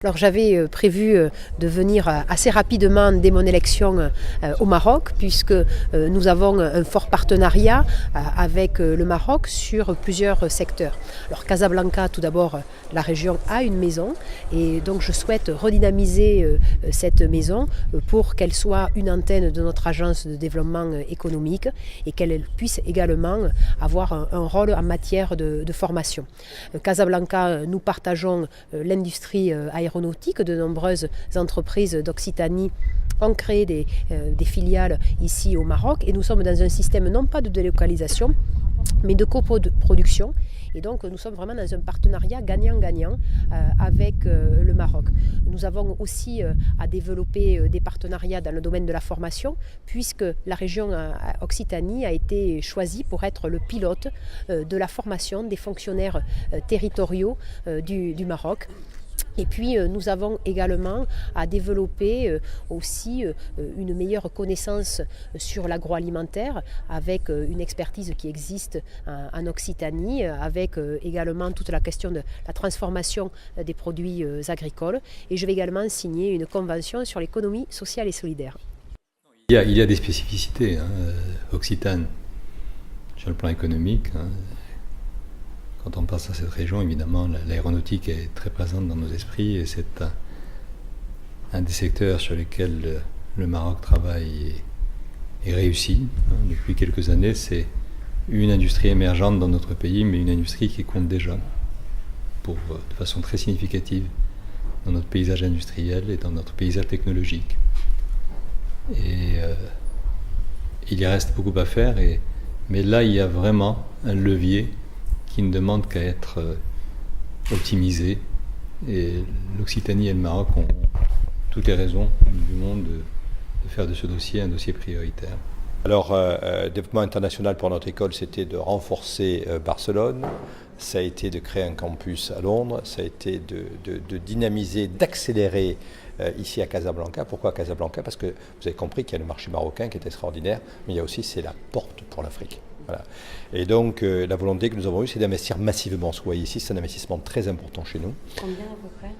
Alors j'avais prévu de venir assez rapidement dès mon élection au Maroc, puisque nous avons un fort partenariat avec le Maroc sur plusieurs secteurs. Alors Casablanca, tout d'abord, la région a une maison et donc je souhaite redynamiser cette maison pour qu'elle soit une antenne de notre agence de développement économique et qu'elle puisse également avoir un rôle en matière de formation. Casablanca, nous partageons l'industrie aéronautique. De nombreuses entreprises d'Occitanie ont créé des filiales ici au Maroc et nous sommes dans un système non pas de délocalisation mais de coproduction. Et donc nous sommes vraiment dans un partenariat gagnant-gagnant avec le Maroc. Nous avons aussi à développer des partenariats dans le domaine de la formation, puisque la région Occitanie a été choisie pour être le pilote de la formation des fonctionnaires territoriaux du Maroc. Et puis nous avons également à développer aussi une meilleure connaissance sur l'agroalimentaire avec une expertise qui existe en Occitanie, avec également toute la question de la transformation des produits agricoles. Et je vais également signer une convention sur l'économie sociale et solidaire. Il y a des spécificités occitanes sur le plan économique. Quand on passe à cette région, évidemment, l'aéronautique est très présente dans nos esprits et c'est un des secteurs sur lesquels le Maroc travaille et réussit. Depuis quelques années, c'est une industrie émergente dans notre pays, mais une industrie qui compte déjà de façon très significative dans notre paysage industriel et dans notre paysage technologique. Et il y reste beaucoup à faire, mais là, il y a vraiment un levier qui ne demande qu'à être optimisé. Et l'Occitanie et le Maroc ont toutes les raisons du monde de faire de ce dossier un dossier prioritaire. Alors, développement international pour notre école, c'était de renforcer Barcelone, ça a été de créer un campus à Londres, ça a été de dynamiser, d'accélérer ici à Casablanca. Pourquoi Casablanca? Parce que vous avez compris qu'il y a le marché marocain qui est extraordinaire, mais il y a aussi, c'est la porte pour l'Afrique. Voilà. Et donc la volonté que nous avons eue, c'est d'investir massivement. Soit ici, c'est un investissement très important chez nous. Combien à peu près?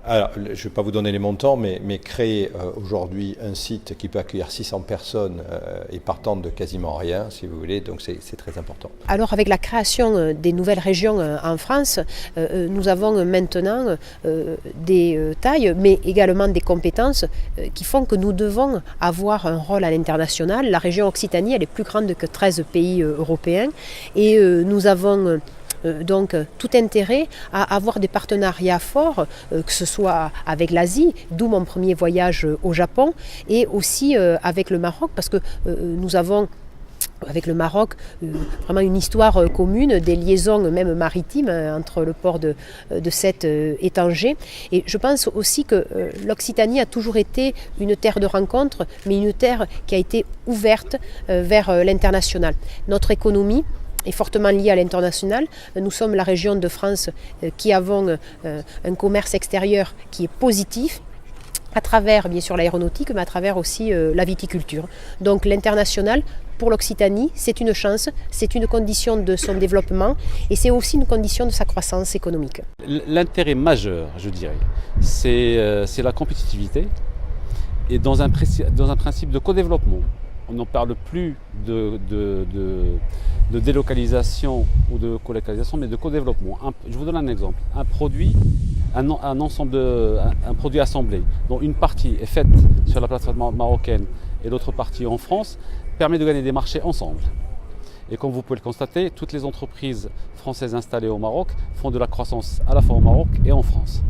Alors, je ne vais pas vous donner les montants, mais créer aujourd'hui un site qui peut accueillir 600 personnes et partant de quasiment rien, si vous voulez, donc c'est très important. Alors avec la création des nouvelles régions en France, nous avons maintenant des tailles, mais également des compétences qui font que nous devons avoir un rôle à l'international. La région Occitanie, elle est plus grande que 13 pays européens et nous avons donc tout intérêt à avoir des partenariats forts, que ce soit avec l'Asie, d'où mon premier voyage au Japon, et aussi avec le Maroc, parce que nous avons avec le Maroc vraiment une histoire commune, des liaisons même maritimes entre le port de Sète et Tanger. Et je pense aussi que l'Occitanie a toujours été une terre de rencontre, mais une terre qui a été ouverte vers l'international. Notre économie est fortement liée à l'international. Nous sommes la région de France qui avons un commerce extérieur qui est positif, à travers bien sûr l'aéronautique, mais à travers aussi la viticulture. Donc l'international, pour l'Occitanie, c'est une chance, c'est une condition de son développement et c'est aussi une condition de sa croissance économique. L'intérêt majeur, je dirais, c'est la compétitivité et dans un principe de co-développement. On n'en parle plus de délocalisation ou de colocalisation, mais de co-développement. Je vous donne un exemple. Un produit assemblé, dont une partie est faite sur la plateforme marocaine et l'autre partie en France, permet de gagner des marchés ensemble. Et comme vous pouvez le constater, toutes les entreprises françaises installées au Maroc font de la croissance à la fois au Maroc et en France.